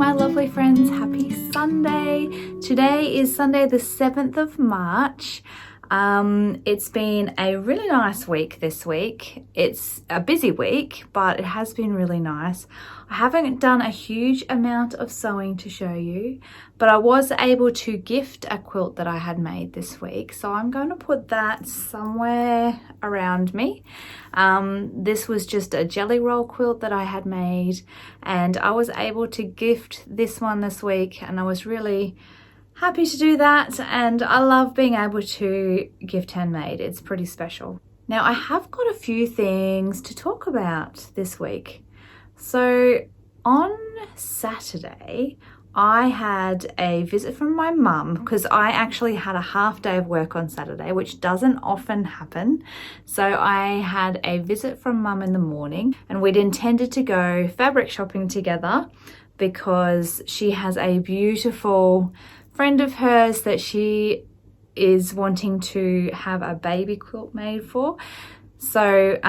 my lovely friends, happy Sunday. Today is Sunday the 7th of March. It's been a really nice week this week. It's a busy week, but it has been really nice. I haven't done a huge amount of sewing to show you, but I was able to gift a quilt that I had made this week. So I'm going to put that somewhere around me. This was just a jelly roll quilt that I had made, and I was able to gift this one this week, and I was really happy to do that, and I love being able to gift handmade. It's pretty special. Now I have got a few things to talk about this week. So on Saturday I had a visit from my mum because I actually had a half day of work on Saturday, which doesn't often happen. So I had a visit from mum in the morning, and we'd intended to go fabric shopping together because she has a beautiful friend of hers that she is wanting to have a baby quilt made for. So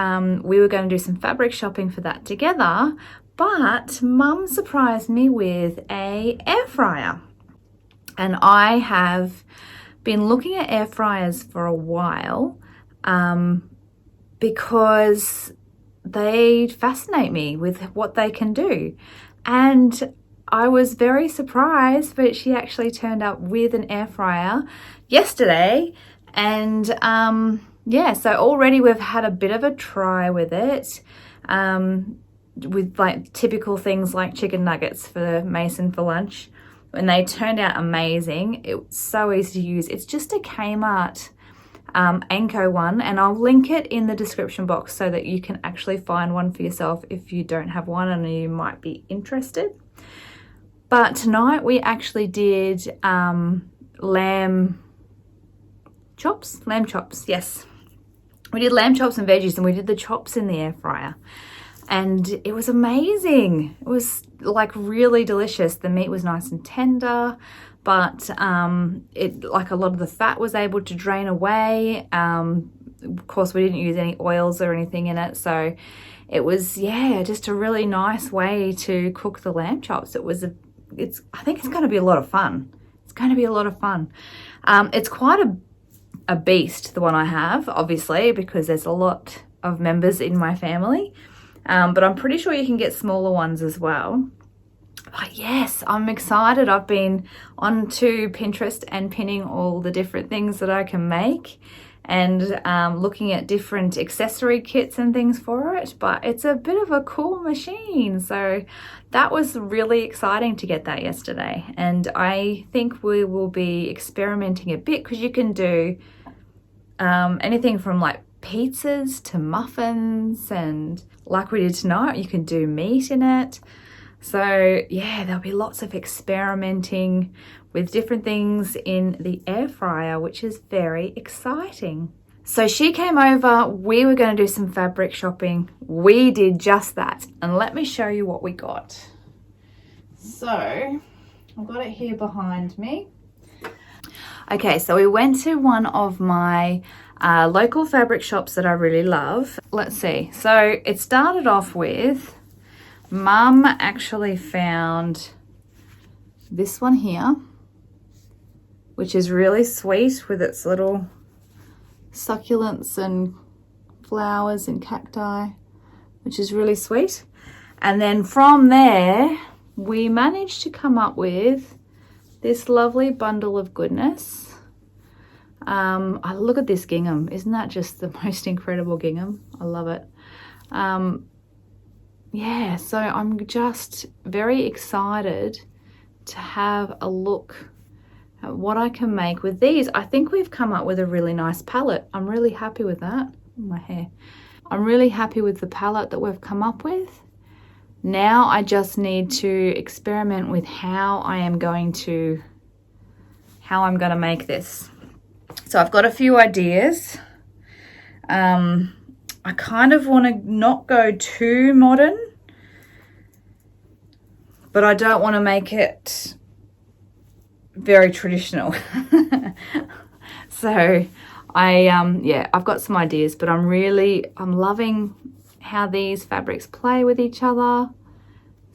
we were going to do some fabric shopping for that together, but mum surprised me with a air fryer. And I have been looking at air fryers for a while because they fascinate me with what they can do. And I was very surprised, but she actually turned up with an air fryer yesterday. And yeah, so already we've had a bit of a try with it, with like typical things like chicken nuggets for Mason for lunch, and they turned out amazing. It's so easy to use. It's just a Kmart Anko one, and I'll link it in the description box so that you can actually find one for yourself if you don't have one and you might be interested. But tonight we actually did lamb chops, yes. We did lamb chops and veggies, and we did the chops in the air fryer. And it was amazing. It was like really delicious. The meat was nice and tender, but like a lot of the fat was able to drain away. Of course, we didn't use any oils or anything in it. So it was, yeah, just a really nice way to cook the lamb chops. I think it's going to be a lot of fun. It's going to be a lot of fun. It's quite a beast, the one I have, obviously, because there's a lot of members in my family. But I'm pretty sure you can get smaller ones as well. But yes, I'm excited. I've been onto Pinterest and pinning all the different things that I can make, and looking at different accessory kits and things for it. But it's a bit of a cool machine, so that was really exciting to get that yesterday. And I think we will be experimenting a bit, because you can do anything from like pizzas to muffins, and like we did tonight, you can do meat in it. So yeah, there'll be lots of experimenting with different things in the air fryer, which is very exciting. So she came over, we were going to do some fabric shopping. We did just that, and let me show you what we got. So I've got it here behind me. Okay, so we went to one of my local fabric shops that I really love. Let's see. So it started off with, Mum actually found this one here, which is really sweet with its little succulents and flowers and cacti, which is really sweet. And then from there, we managed to come up with this lovely bundle of goodness. I look at this gingham. Isn't that just the most incredible gingham? I love it. Yeah, so I'm just very excited to have a look at what I can make with these. I think we've come up with a really nice palette. I'm really happy with that. My hair. I'm really happy with the palette that we've come up with. Now I just need to experiment with how I'm going to make this. So I've got a few ideas. I kind of want to not go too modern, but I don't want to make it very traditional. So I've got some ideas, but I'm loving how these fabrics play with each other.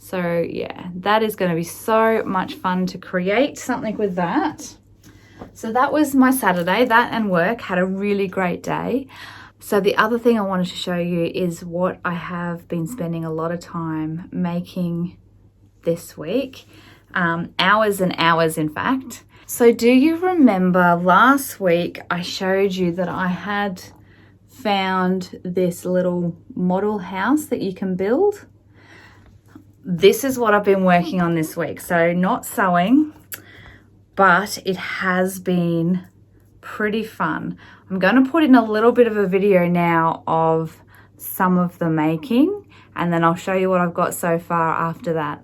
So yeah, that is going to be so much fun to create something with that. So that was my Saturday. That and work, had a really great day. So the other thing I wanted to show you is what I have been spending a lot of time making this week. Hours and hours, in fact. So do you remember last week I showed you that I had found this little model house that you can build? This is what I've been working on this week. So not sewing, but it has been pretty fun. I'm going to put in a little bit of a video now of some of the making, and then I'll show you what I've got so far after that.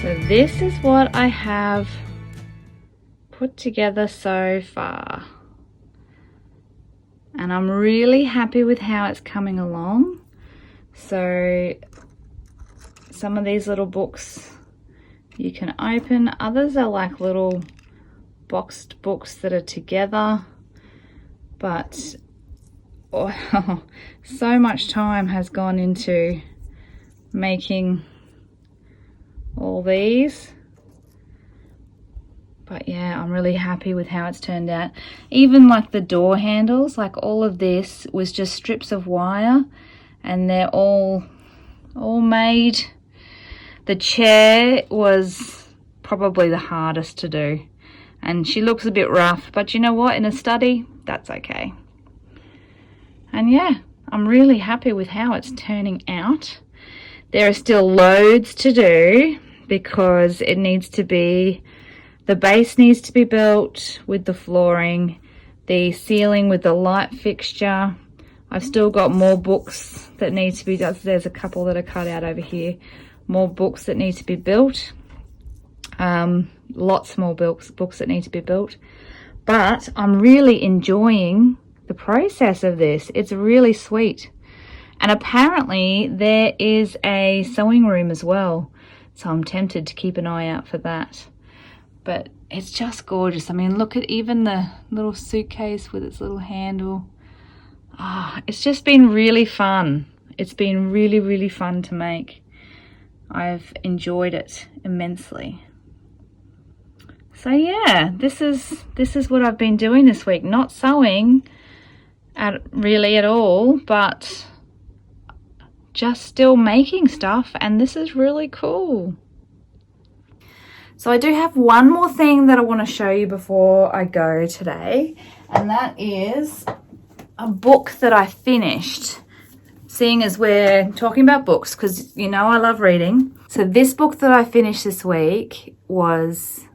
So this is what I have put together so far. And I'm really happy with how it's coming along. So some of these little books you can open. Others are like little boxed books that are together. But oh, so much time has gone into making all these. But yeah, I'm really happy with how it's turned out. Even like the door handles, like all of this was just strips of wire, and they're all made. The chair was probably the hardest to do, and she looks a bit rough, but you know what, in a study, that's okay. And yeah, I'm really happy with how it's turning out. There are still loads to do because it needs to be, the base needs to be built with the flooring, the ceiling with the light fixture. I've still got more books that need to be done. There's a couple that are cut out over here. More books that need to be built. Lots more books that need to be built. But I'm really enjoying the process of this. It's really sweet. And apparently there is a sewing room as well. So I'm tempted to keep an eye out for that. But it's just gorgeous. I mean, look at even the little suitcase with its little handle. It's just been really fun. It's been really, really fun to make. I've enjoyed it immensely. So yeah, this is what I've been doing this week. Not sewing really at all, but just still making stuff, and this is really cool. So I do have one more thing that I want to show you before I go today, and that is a book that I finished. Seeing as we're talking about books, because you know I love reading. So this book that I finished this week was,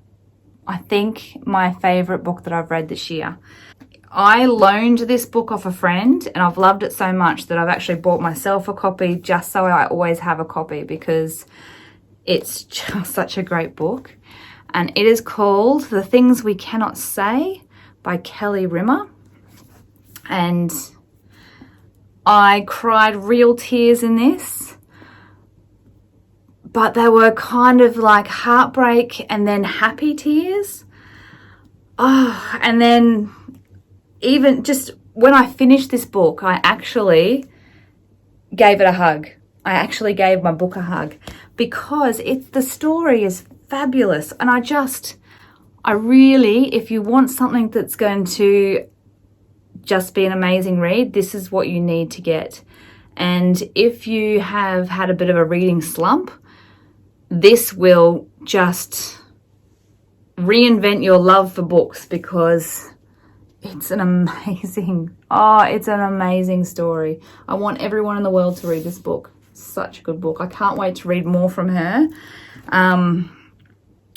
I think, my favorite book that I've read this year. I loaned this book off a friend, and I've loved it so much that I've actually bought myself a copy just so I always have a copy, because it's just such a great book. And it is called The Things We Cannot Say by Kelly Rimmer. And I cried real tears in this, but they were kind of like heartbreak and then happy tears. And then even just when I finished this book, I actually gave it a hug. I actually gave my book a hug, because the story is fabulous. And I really, if you want something that's going to just be an amazing read, this is what you need to get. And if you have had a bit of a reading slump, this will just reinvent your love for books, because it's an amazing, it's an amazing story. I want everyone in the world to read this book. Such a good book. I can't wait to read more from her. And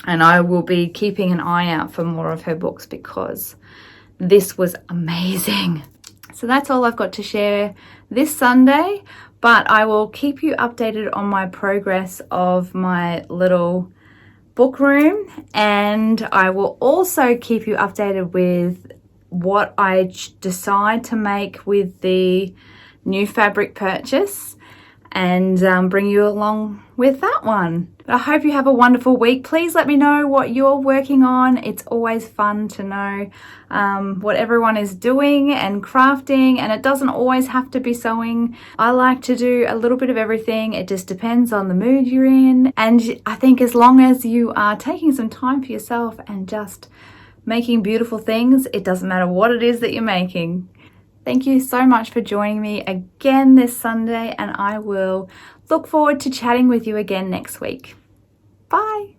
I will be keeping an eye out for more of her books, because this was amazing. So that's all I've got to share this Sunday, but I will keep you updated on my progress of my little book room, and I will also keep you updated with what I decide to make with the new fabric purchase, and bring you along with that one. I hope you have a wonderful week. Please let me know what you're working on. It's always fun to know what everyone is doing and crafting, and it doesn't always have to be sewing. I like to do a little bit of everything. It just depends on the mood you're in, and I think as long as you are taking some time for yourself and just making beautiful things, it doesn't matter what it is that you're making. Thank you so much for joining me again this Sunday, and I will look forward to chatting with you again next week. Bye.